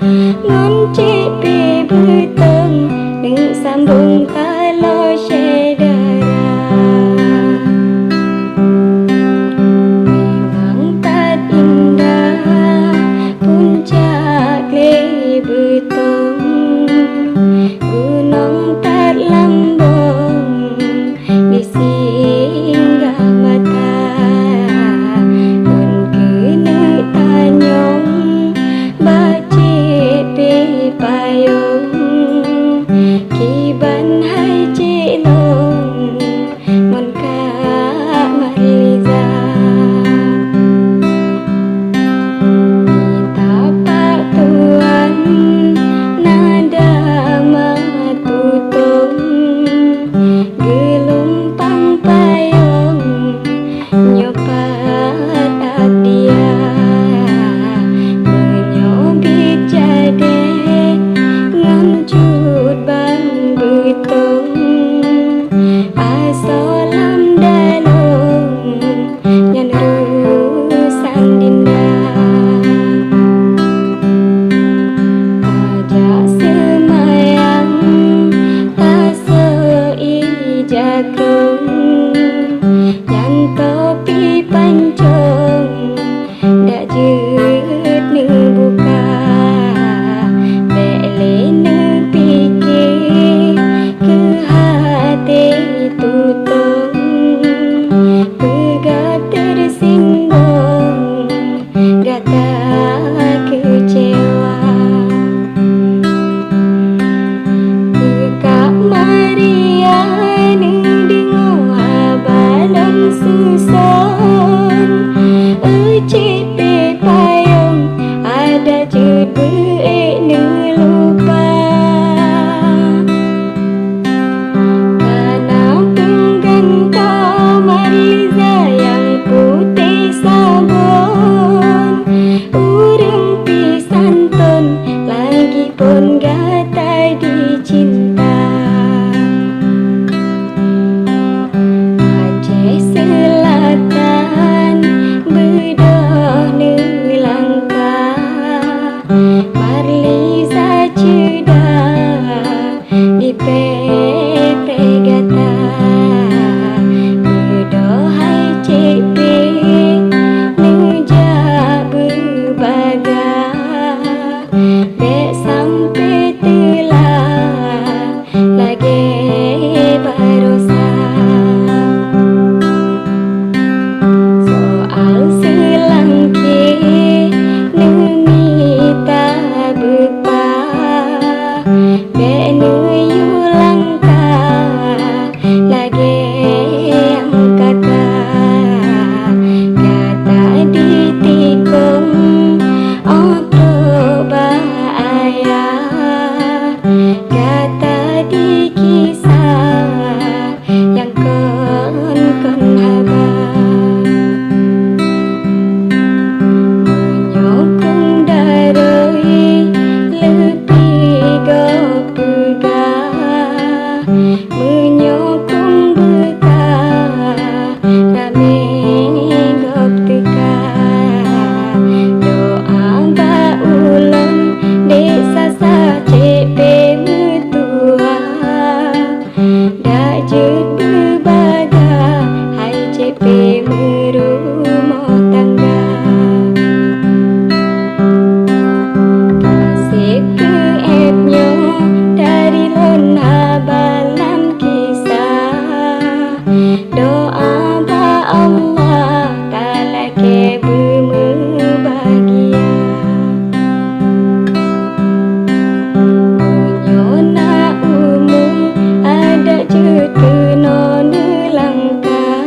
ngon cepe beteng neng sambung talo sedara memang tak indah puncak le beteng gunung tak lambung di singgah mata pun kena tanyong bacik pe payung kiban hai cilong mon kak mariza tapak tuan nada matutung gelumpang payung nyopat dia menyobit jade ngancut bang betung asolam dalung nyan rusang dinda ajak semayang tase ijakung yang topi pancung dak jet ne buka bele ne fikir ke hati tutung pegat tersinggung gata kecewa Kak Maria ni dengo balon susun cepe payung ada cepe ne lupa karena pinggan kau Mariza yang putih sabun urang pisantun lagi pun gata dicinta Aceh Selatan bedah nelangkah Marliza cedah di pepe gata bedah hai cepe nejak berbaga dek sampai telah lagi barosa soal selangki nemita bepa benu yulangka lagi angkata kata ditikung otro bahaya kata dikisah yang kon haba menyokong daroi lebih gopegah menyokong bekah rame gop teka doa ba ulun desa sa cepe metua dak jet berbaga hai cepe merumah tangga kasih ke etnyo dari lona balan kisah doa ba Allah kala ke berbahagia Nyona umum ada jet kena nelangkah